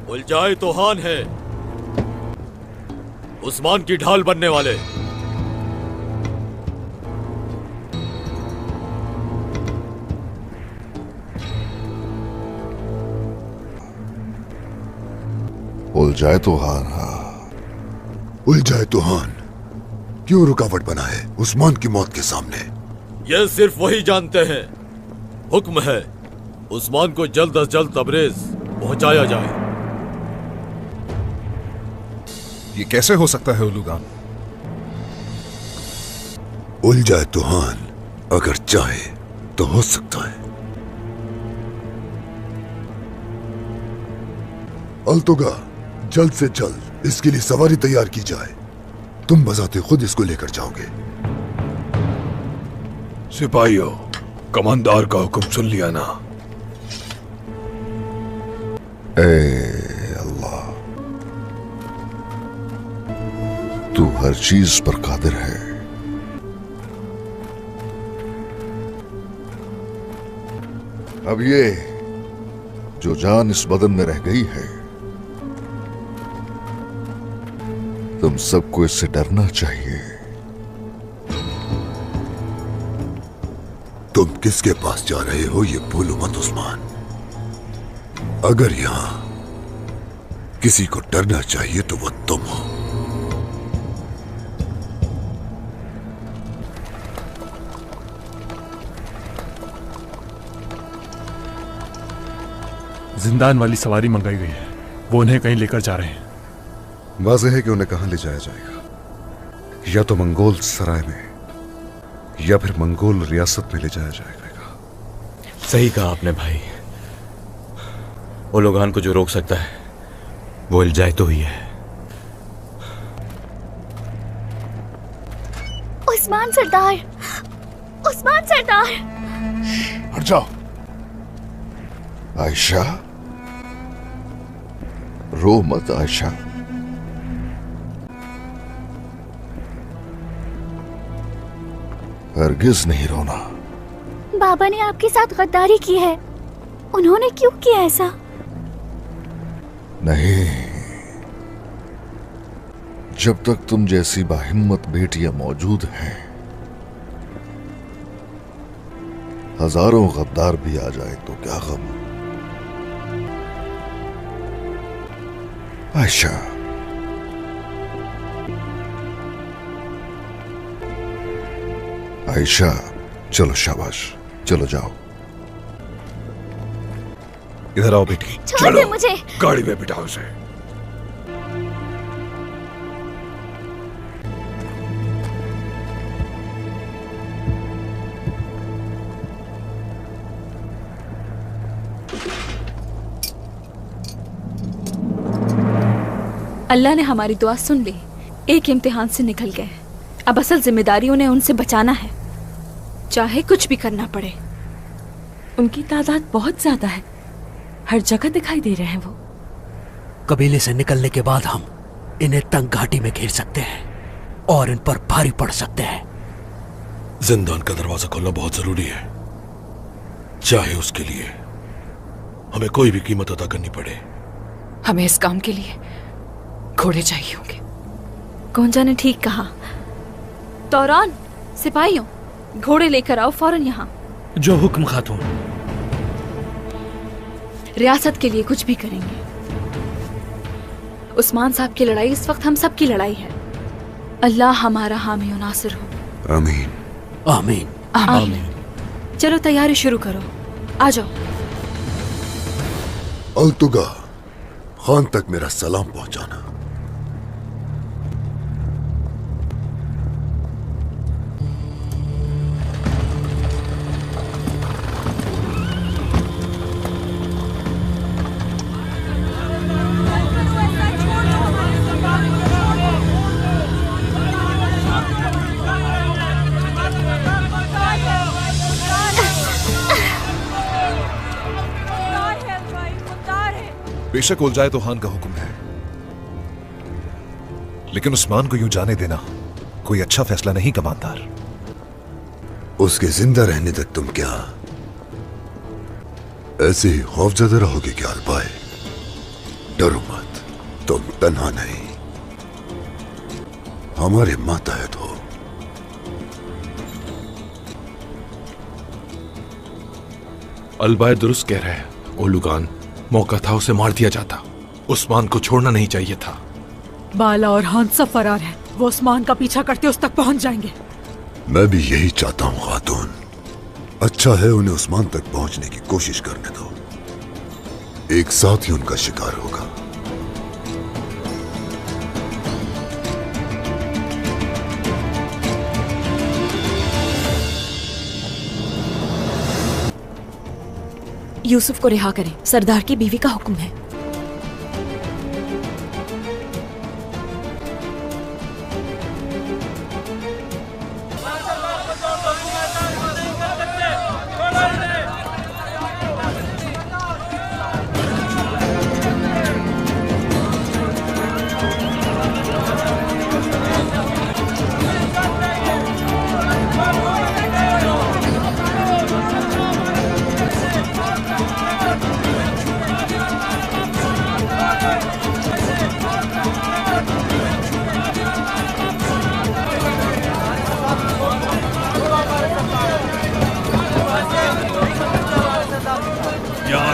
उलझाए तोहान है, उस्मान की ढाल बनने वाले। उलझाए तोहान, हाँ, उलझाए तोहान क्यों रुकावट बना है उस्मान की मौत के सामने? यह सिर्फ वही जानते हैं। हुक्म है उस्मान को जल्द अज जल्द तबरेज पहुंचाया जाए। ये कैसे हो सकता है उलूगान? उलझाए तोहान अगर चाहे तो हो सकता है। अल्तुगा, जल्द से जल्द इसके लिए सवारी तैयार की जाए। तुम बजाते खुद इसको लेकर जाओगे। सिपाहियों, कमांडर का हुक्म सुन लिया ना? ए अल्लाह, तू हर चीज पर कादिर है। अब ये जो जान इस बदन में रह गई है, तुम सबको इससे डरना चाहिए। तुम किसके पास जा रहे हो ये भूलो मत उस्मान। अगर यहां किसी को डरना चाहिए तो वो तुम हो। जिंदान वाली सवारी मंगाई गई है, वो उन्हें कहीं लेकर जा रहे हैं। वाज़ेह है कि उन्हें कहां ले जाया जाएगा, या तो मंगोल सराय में या फिर मंगोल रियासत में ले जाया जाएगा। सही कहा आपने भाई। उलूगान को जो रोक सकता है वो उलझाए तो ही है। उस्मान सरदार, उस्मान सरदार। हट जाओ। आयशा, रो मत आयशा। हरगिज नहीं रोना। बाबा ने आपके साथ गद्दारी की है। उन्होंने क्यों किया ऐसा? नहीं, जब तक तुम जैसी बाहिम्मत बेटियां मौजूद हैं, हजारों गद्दार भी आ जाए तो क्या गम। आयशा, आयशा, चलो शाबाश, चलो जाओ। इधर आओ बेटी। छोड़ दे मुझे। गाड़ी में बिठाओ उसे। अल्लाह ने हमारी दुआ सुन ली। एक इम्तिहान से निकल गए। अब असल जिम्मेदारी उन्हें उनसे बचाना है, चाहे कुछ भी करना पड़े। उनकी तादाद बहुत ज्यादा है, हर जगह दिखाई दे रहे हैं वो। कबीले से निकलने के बाद हम इन्हें तंग घाटी में घेर सकते हैं और इन पर भारी पड़ सकते हैं। जिंदान का दरवाजा खोलना बहुत जरूरी है, चाहे उसके लिए हमें कोई भी कीमत अदा करनी पड़े। हमें इस काम के लिए घोड़े चाहिए होंगे। कौन जाने ठीक कहा। तौरान, सिपाहियों, घोड़े लेकर आओ फौरन यहाँ। जो हुक्म खातून। रियासत के लिए कुछ भी करेंगे। उस्मान साहब की लड़ाई इस वक्त हम सब की लड़ाई है। अल्लाह हमारा हामी और नासिर हो। आमीन आमीन आमीन। चलो तैयारी शुरू करो, आ जाओ। अल्तुगा, खान तक मेरा सलाम पहुंचाना। बेशक उलझाए तो खान का हुक्म है, लेकिन उस्मान को यूं जाने देना कोई अच्छा फैसला नहीं कमांडर। उसके जिंदा रहने तक तुम क्या ऐसे ही खौफजदा रहोगे क्या अल्पाए? डरो मत, तुम तन्हा नहीं, हमारे मातहत हो। अलबाय दुरुस्त कह रहे हैं ओलुगान, मौका था उसे मार दिया जाता, उस्मान को छोड़ना नहीं चाहिए था। बाला और हान सब फरार हैं, वो उस्मान का पीछा करते उस तक पहुंच जाएंगे। मैं भी यही चाहता हूं खातून। अच्छा है उन्हें उस्मान तक पहुंचने की कोशिश करने दो, एक साथ ही उनका शिकार होगा। यूसुफ को रिहा करें, सरदार की बीवी का हुक्म है।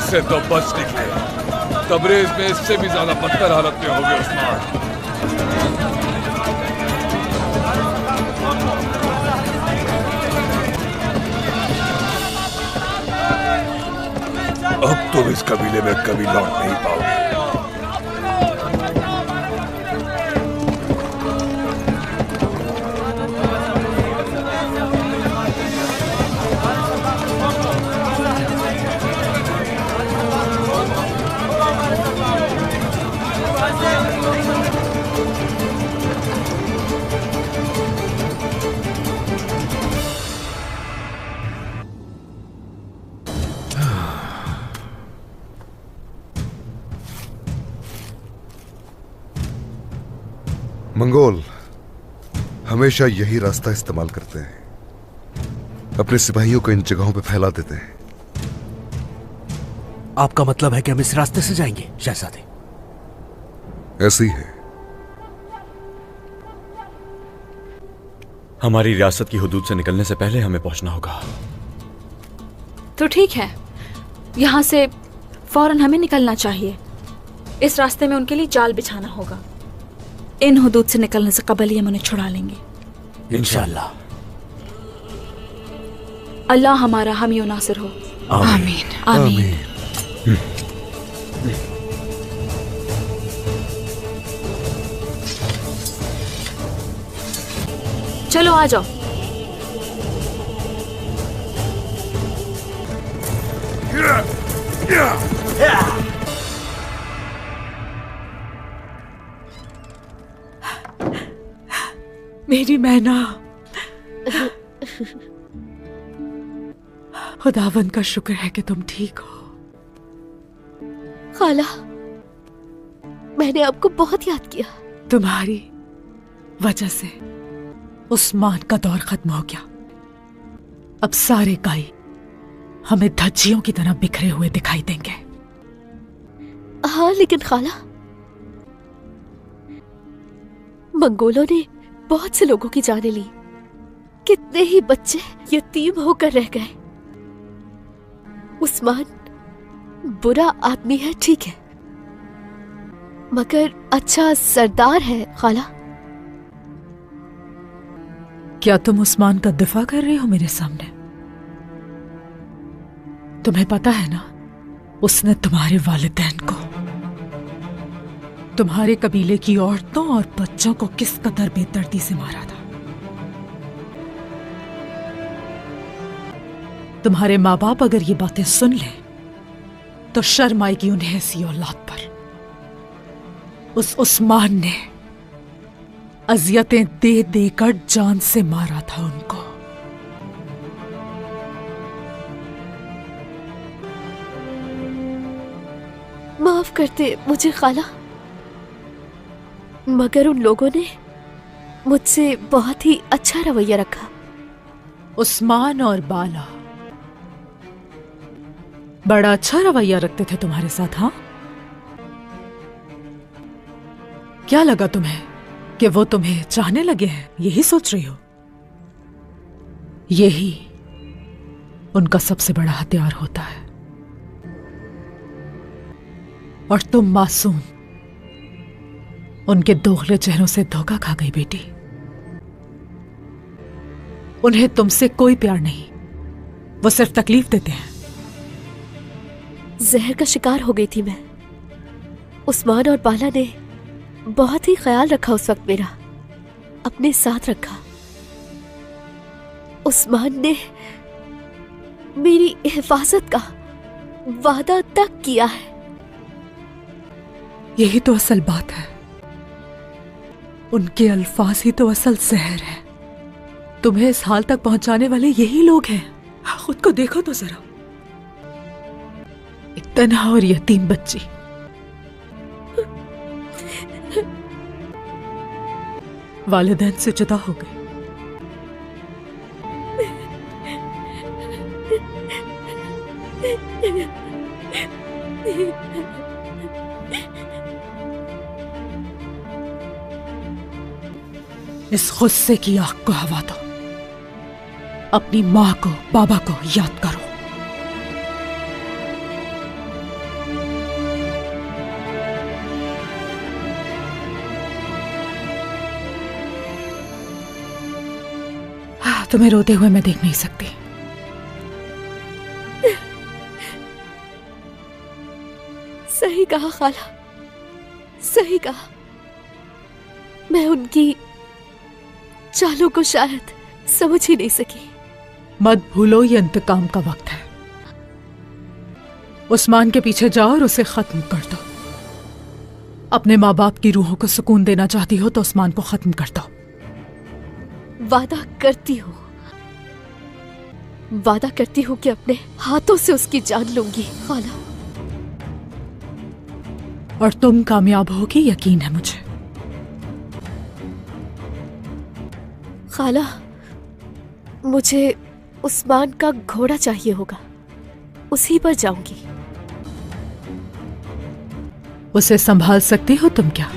से तो बच निकले, तबरेज में इससे भी ज्यादा बदतर हालत में होंगे उस्मान। अब तुम इस कबीले में कभी लौट नहीं पाओगे। मंगोल हमेशा यही रास्ता इस्तेमाल करते हैं, अपने सिपाहियों को इन जगहों पे फैला देते हैं। आपका मतलब है कि हम इस रास्ते से जाएंगे शहजादे? ऐसी है। हमारी रियासत की हुदूद से निकलने से पहले हमें पहुंचना होगा। तो ठीक है, यहाँ से फौरन हमें निकलना चाहिए। इस रास्ते में उनके लिए जाल बिछाना होगा। इन हुदूद से निकलने से कबल ही हम उन्हें छुड़ा लेंगे इंशाअल्लाह। अल्लाह हमारा हामी और नासिर हो। आमीन आमीन। चलो आ जाओ। मेरी मैना, खुदावन का शुक्र है कि तुम ठीक हो। खाला, मैंने आपको बहुत याद किया। तुम्हारी वजह से उस्मान का दौर खत्म हो गया। अब सारे गाय हमें धज्जियों की तरह बिखरे हुए दिखाई देंगे। हाँ, लेकिन खाला, मंगोलों ने बहुत से लोगों की जानें ली। कितने ही बच्चे यतीम होकर रह गए। उस्मान बुरा आदमी है, ठीक है, मगर अच्छा सरदार है। खाला, क्या तुम उस्मान का दिफा कर रहे हो मेरे सामने? तुम्हें पता है ना, उसने तुम्हारे वालिदैन को, तुम्हारे कबीले की औरतों और बच्चों को किस कदर बेदर्दी से मारा था। तुम्हारे माँ बाप अगर ये बातें सुन लें तो शर्म आएगी उन्हें ऐसी औलाद पर। उस उस्मान ने अजियतें दे देकर जान से मारा था उनको। माफ करते मुझे खाला, मगर उन लोगों ने मुझसे बहुत ही अच्छा रवैया रखा। उस्मान और बाला बड़ा अच्छा रवैया रखते थे तुम्हारे साथ, हाँ? क्या लगा तुम्हें कि वो तुम्हें चाहने लगे हैं? यही सोच रही हो? यही उनका सबसे बड़ा हथियार होता है। और तुम मासूम उनके दोगले चेहरों से धोखा खा गई बेटी। उन्हें तुमसे कोई प्यार नहीं, वो सिर्फ तकलीफ देते हैं। जहर का शिकार हो गई थी मैं। उस्मान और बाला ने बहुत ही ख्याल रखा उस वक्त मेरा, अपने साथ रखा। उस्मान ने मेरी हिफाजत का वादा तक किया है। यही तो असल बात है। उनके अल्फाज ही तो असल जहर है। तुम्हें इस हाल तक पहुंचाने वाले यही लोग हैं। खुद को देखो तो जरा, एक तन्हा और यतीम बच्ची। वालिदैन से जुदा हो गई। इस गुस्से की आग को हवा दो। अपनी मां को, बाबा को याद करो। तुम्हें रोते हुए मैं देख नहीं सकती। सही कहा खाला, सही कहा। मैं उनकी चालों को शायद समझ ही नहीं सकी। मत भूलो, ये इंतकाम का वक्त है। उस्मान के पीछे जाओ और उसे खत्म कर दो। अपने माँ बाप की रूहों को सुकून देना चाहती हो तो उस्मान को खत्म कर दो। वादा करती हूँ, वादा करती हूँ कि अपने हाथों से उसकी जान लूंगी खाला। और तुम कामयाब होगी, यकीन है मुझे। खाला, मुझे उस्मान का घोड़ा चाहिए होगा, उसी पर जाऊंगी। उसे संभाल सकती हो तुम क्या?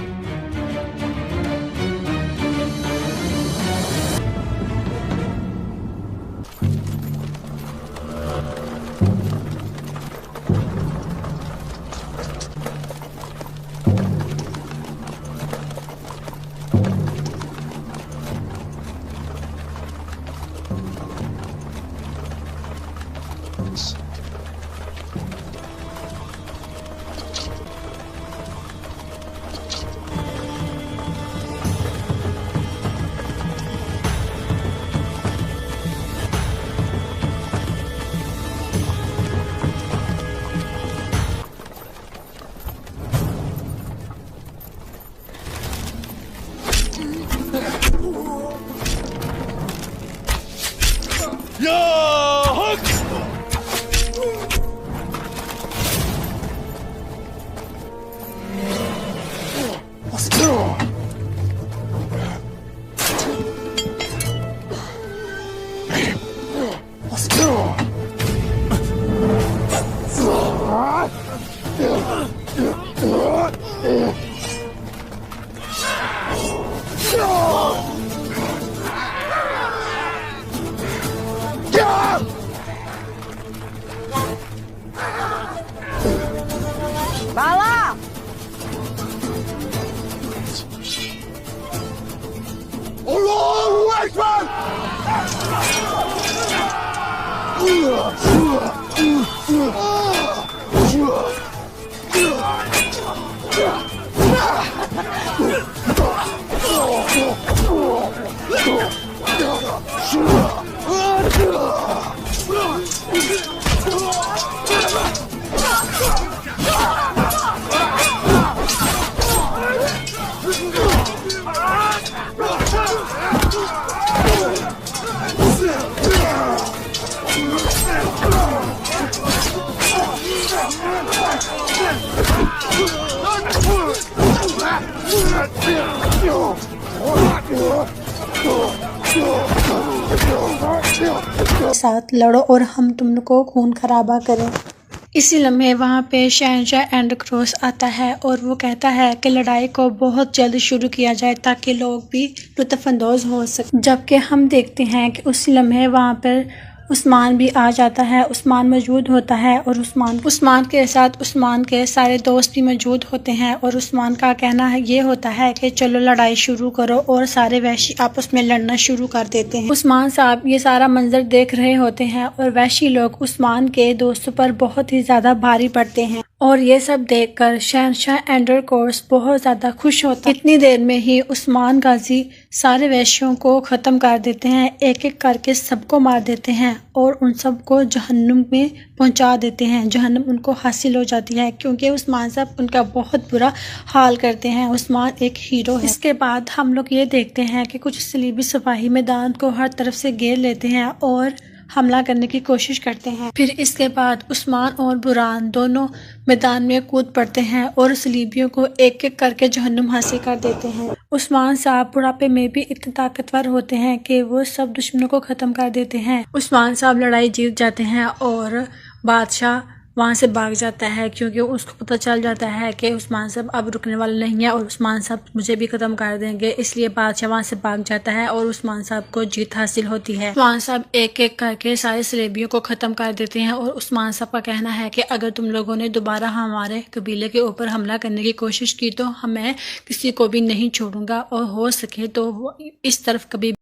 साथ लड़ो और हम तुमको खून खराबा करें। इसी लम्हे वहाँ पे शहंशाह एंडरक्रॉस आता है और वो कहता है कि लड़ाई को बहुत जल्द शुरू किया जाए ताकि लोग भी लुत्फ़अंदोज़ हो सकें। जबकि हम देखते हैं कि उसी लम्हे वहाँ पर उस्मान भी आ जाता है। उस्मान मौजूद होता है और उस्मान के साथ उस्मान के सारे दोस्त भी मौजूद होते हैं और उस्मान का कहना है ये होता है कि चलो लड़ाई शुरू करो, और सारे वहशी आपस में लड़ना शुरू कर देते हैं। उस्मान साहब ये सारा मंजर देख रहे होते हैं और वहशी लोग उस्मान के दोस्तों पर बहुत ही ज़्यादा भारी पड़ते हैं और ये सब देखकर शहंशाह एंडरक्रॉस बहुत ज़्यादा खुश होता है। इतनी देर में ही उस्मान गाजी सारे वहशियों को ख़त्म कर देते हैं, एक एक करके सबको मार देते हैं और उन सबको जहन्नुम में पहुंचा देते हैं। जहन्नुम उनको हासिल हो जाती है क्योंकि उस्मान साहब उनका बहुत बुरा हाल करते हैं। उस्मान एक हीरो है। इसके बाद हम लोग ये देखते हैं कि कुछ सलीबी सिपाही मैदान को हर तरफ से घेर लेते हैं और हमला करने की कोशिश करते हैं। फिर इसके बाद उस्मान और बुरान दोनों मैदान में कूद पड़ते हैं और सलीबियों को एक एक करके जहन्नुम हासिल कर देते हैं। उस्मान साहब बुढ़ापे में भी इतने ताकतवर होते हैं कि वो सब दुश्मनों को ख़त्म कर देते हैं। उस्मान साहब लड़ाई जीत जाते हैं और बादशाह वहाँ से भाग जाता है क्योंकि उसको पता चल जाता है कि उस्मान साहब अब रुकने वाले नहीं है और उस्मान साहब मुझे भी ख़त्म कर देंगे। इसलिए बादशाह वहाँ से भाग जाता है और उस्मान साहब को जीत हासिल होती है। उस्मान साहब एक एक करके सारे सलेबियों को ख़त्म कर देते हैं और उस्मान साहब का कहना है कि अगर तुम लोगों ने दोबारा हमारे कबीले के ऊपर हमला करने की कोशिश की तो मैं किसी को भी नहीं छोड़ूंगा और हो सके तो इस तरफ कभी